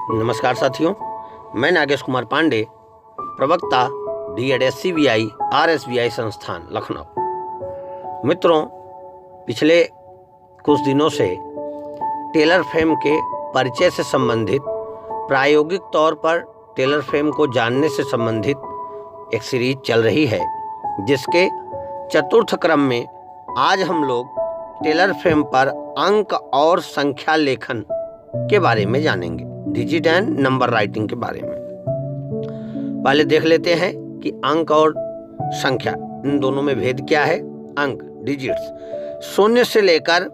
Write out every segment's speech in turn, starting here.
नमस्कार साथियों, मैं नागेश कुमार पांडे, प्रवक्ता DED RSBI संस्थान लखनऊ। मित्रों, पिछले कुछ दिनों से टेलर फ्रेम के परिचय से संबंधित, प्रायोगिक तौर पर टेलर फ्रेम को जानने से संबंधित एक सीरीज चल रही है, जिसके चतुर्थ क्रम में आज हम लोग टेलर फ्रेम पर अंक और संख्या लेखन के बारे में जानेंगे, डिजिट एंड नंबर राइटिंग के बारे में। पहले देख लेते हैं कि अंक और संख्या, इन दोनों में भेद क्या है। अंक, डिजिट्स, 0 से लेकर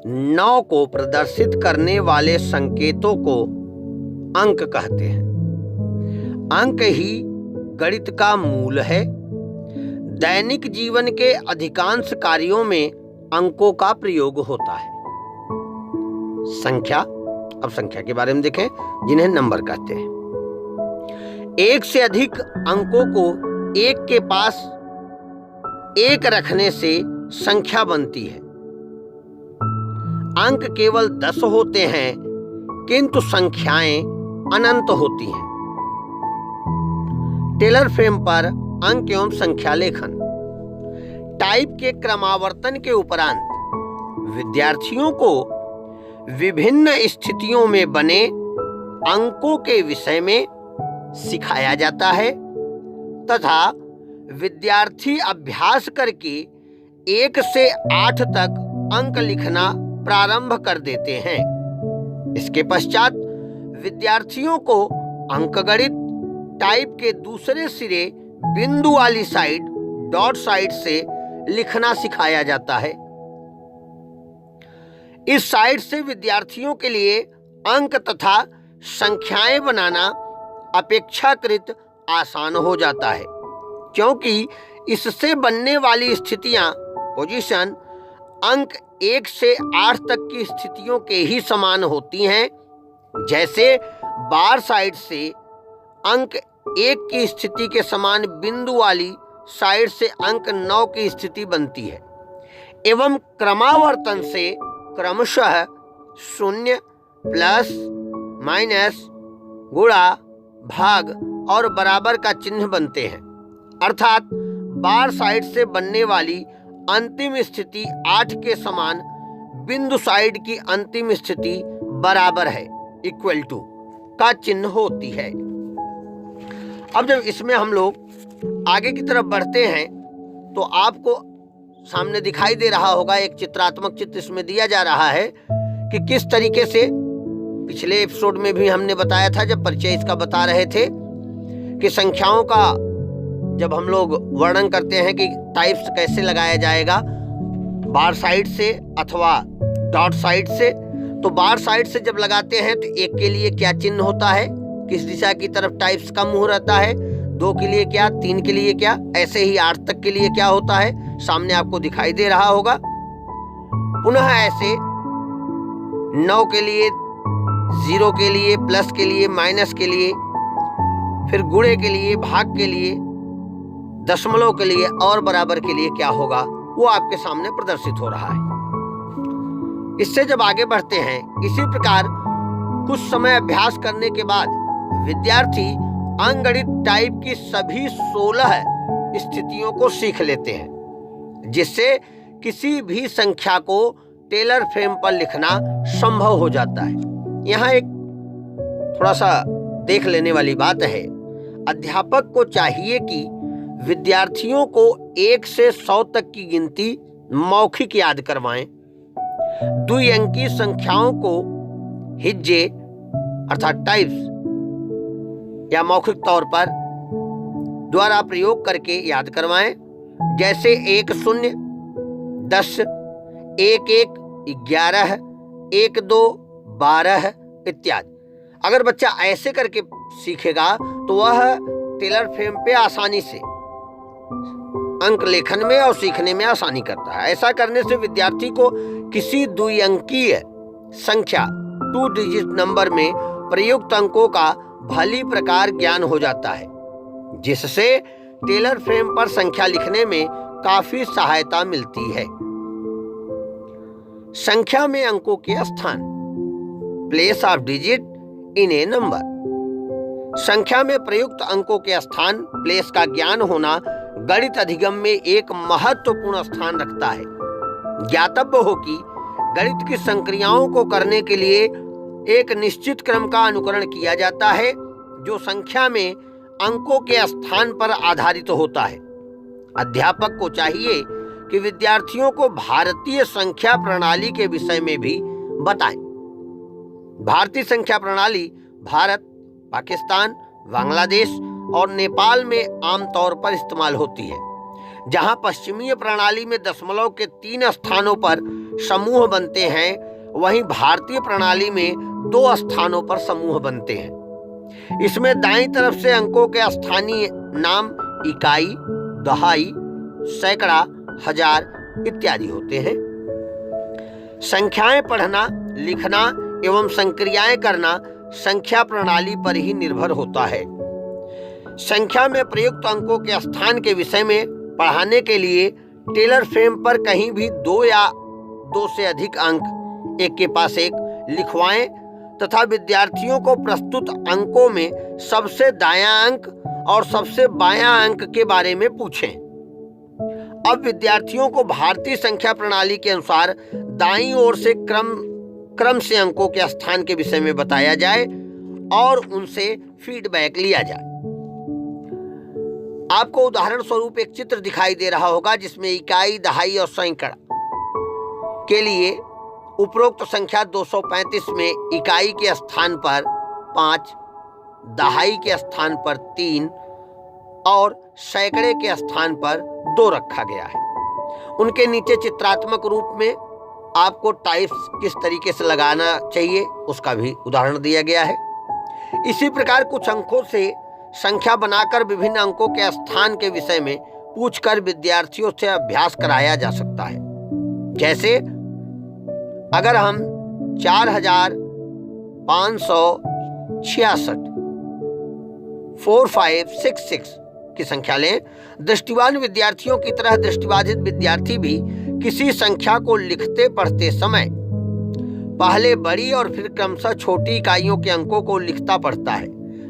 9 को प्रदर्शित करने वाले संकेतों को अंक कहते हैं। अंक ही गणित का मूल है। दैनिक जीवन के अधिकांश कार्यों में अंकों का प्रयोग होता है। संख्या, अब संख्या के बारे में देखें, जिन्हें नंबर कहते हैं। एक से अधिक अंकों को एक के पास एक रखने से संख्या बनती है। अंक केवल 10 होते हैं, किंतु संख्याएं अनंत होती हैं। टेलर फ्रेम पर अंक एवं संख्या लेखन। टाइप के क्रमावर्तन के उपरांत विद्यार्थियों को विभिन्न स्थितियों में बने अंकों के विषय में सिखाया जाता है तथा विद्यार्थी अभ्यास करके 1 से 8 तक अंक लिखना प्रारंभ कर देते हैं। इसके पश्चात विद्यार्थियों को अंकगणित टाइप के दूसरे सिरे बिंदु वाली साइड, डॉट साइड से लिखना सिखाया जाता है। इस साइड से विद्यार्थियों के लिए अंक तथा संख्याएं बनाना अपेक्षाकृत आसान हो जाता है, क्योंकि इससे बनने वाली स्थितियां, पोजीशन, अंक 1 से 8 तक की स्थितियों के ही समान होती हैं। जैसे बार साइड से अंक 1 की स्थिति के समान बिंदु वाली साइड से अंक 9 की स्थिति बनती है, एवं क्रमावर्तन से क्रमशः 0, प्लस, माइनस, गुणा, भाग और बराबर का चिन्ह बनते हैं। अर्थात बार साइड से बनने वाली अंतिम स्थिति 8 के समान बिंदु साइड की अंतिम स्थिति बराबर है, इक्वल टू का चिन्ह होती है। अब जब इसमें हम लोग आगे की तरफ बढ़ते हैं तो आपको सामने दिखाई दे रहा होगा, एक चित्रात्मक चित्र इसमें दिया जा रहा है कि किस तरीके से, पिछले एपिसोड में भी हमने बताया था जब परिचय इसका बता रहे थे, कि संख्याओं का जब हम लोग वर्णन करते हैं कि टाइप्स कैसे लगाया जाएगा, बार साइड से अथवा डॉट साइड से। तो बार साइड से जब लगाते हैं तो 1 के लिए क्या चिन्ह होता है, किस दिशा की तरफ टाइप्स का मुंह रहता है, 2 के लिए क्या, 3 के लिए क्या, ऐसे ही 8 तक के लिए क्या होता है, सामने आपको दिखाई दे रहा होगा। पुनः ऐसे 9 के लिए, 0 के लिए, प्लस के लिए, माइनस के लिए, फिर गुणे के लिए, भाग के लिए, दशमलव के लिए और बराबर के लिए क्या होगा, वो आपके सामने प्रदर्शित हो रहा है। इससे जब आगे बढ़ते हैं, इसी प्रकार कुछ समय अभ्यास करने के बाद विद्यार्थी अंकगणित टाइप की सभी 16 स्थितियों को सीख लेते हैं, जिससे किसी भी संख्या को टेलर फ्रेम पर लिखना संभव हो जाता है। यहाँ एक थोड़ा सा देख लेने वाली बात है। अध्यापक को चाहिए कि विद्यार्थियों को 1 से 100 तक की गिनती मौखिक याद करवाएं। द्विअंकी संख्याओं को हिज्जे अर्थात टाइप्स या मौखिक तौर पर द्वारा प्रयोग करके याद करवाएं। जैसे 1 0, 10, 1 1, 11, 1 2, 12 इत्यादि। अगर बच्चा ऐसे करके सीखेगा तो वह टेलर फ्रेम पे आसानी से अंक लेखन में और सीखने में आसानी करता है। ऐसा करने से विद्यार्थी को किसी द्विअंकीय संख्या, 2 डिजिट नंबर में प्रयुक्त अंकों का भली प्रकार ज्ञान हो जाता है, जिससे टेलर फ्रेम पर संख्या लिखने में काफी सहायता मिलती है। संख्या में अंकों के स्थान, place of digit in A number. संख्या में प्रयुक्त अंकों के स्थान प्लेस का ज्ञान होना गणित अधिगम में एक महत्वपूर्ण स्थान रखता है। ज्ञातव्य हो कि गणित की संक्रियाओं को करने के लिए एक निश्चित क्रम का अनुकरण किया जाता है जो संख्या में अंकों के स्थान पर आधारित होता है। अध्यापक को चाहिए कि विद्यार्थियों को भारतीय संख्या प्रणाली के विषय में भी बताएं। भारतीय संख्या प्रणाली भारत, पाकिस्तान, बांग्लादेश और नेपाल में आमतौर पर इस्तेमाल होती है। जहां पश्चिमी प्रणाली में दशमलव के 3 स्थानों पर समूह बनते हैं, वहीं भारतीय प्रणाली में 2 स्थानों पर समूह बनते हैं। इसमें दाईं तरफ से अंकों के स्थानीय नाम इकाई, दहाई, सैकड़ा, हजार इत्यादि होते हैं। संख्याएं पढ़ना, लिखना एवं संक्रियाएं करना संख्या प्रणाली पर ही निर्भर होता है। संख्या में प्रयुक्त अंकों के स्थान के विषय में पढ़ाने के लिए टेलर फ्रेम पर कहीं भी 2 या 2 से अधिक अंक एक के पास एक लिखवाएं तथा विद्यार्थियों को प्रस्तुत अंकों में सबसे दायां अंक और सबसे बायां अंक के बारे में पूछें। अब विद्यार्थियों को भारतीय संख्या प्रणाली के अनुसार दाईं ओर से क्रम से अंकों के स्थान के विषय में बताया जाए और उनसे फीडबैक लिया जाए। आपको उदाहरण स्वरूप एक चित्र दिखाई दे रहा होगा जिसमें इकाई, दहाई और सैकड़ा के लिए उपरोक्त संख्या 235 में इकाई के स्थान पर 5, दहाई के स्थान पर 3 और सैकड़े के स्थान पर 2 रखा गया है। उनके नीचे चित्रात्मक रूप में आपको टाइप्स किस तरीके से लगाना चाहिए उसका भी उदाहरण दिया गया है। इसी प्रकार कुछ अंकों से संख्या बनाकर विभिन्न अंकों के स्थान के विषय में पूछकर विद्यार्थियों से अभ्यास कराया जा सकता है। जैसे अगर हम 4566 4566 की संख्या लें, दृष्टिवान विद्यार्थियों की तरह दृष्टिबाधित विद्यार्थी भी किसी संख्या को लिखते पढ़ते समय पहले बड़ी और फिर क्रमशः छोटी इकाइयों के अंकों को लिखता पढ़ता है।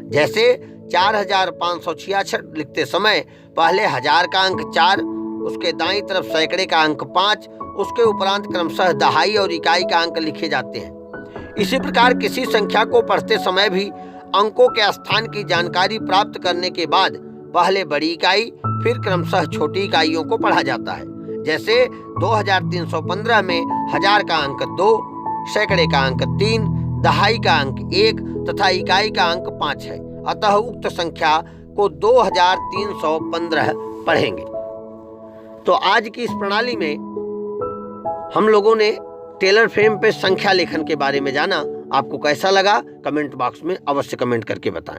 जैसे 4566 लिखते समय पहले हजार का अंक 4, उसके दाईं तरफ सैकड़े का अंक 5, उसके उपरांत क्रमशः दहाई और इकाई का अंक लिखे जाते हैं। इसी प्रकार किसी संख्या को पढ़ते समय भी अंकों के स्थान की जानकारी प्राप्त करने के बाद पहले बड़ी इकाई फिर क्रमशः छोटी इकाइयों को पढ़ा जाता है। जैसे 2315 में हजार का अंक 2, सैकड़े का अंक 3, दहाई का अंक 1 तथा इकाई का अंक 5 है। अतः उक्त संख्या को 2315 पढ़ेंगे। तो आज की इस प्रणाली में हम लोगों ने टेलर फ्रेम पे संख्या लेखन के बारे में जाना। आपको कैसा लगा कमेंट बॉक्स में अवश्य कमेंट करके बताएं।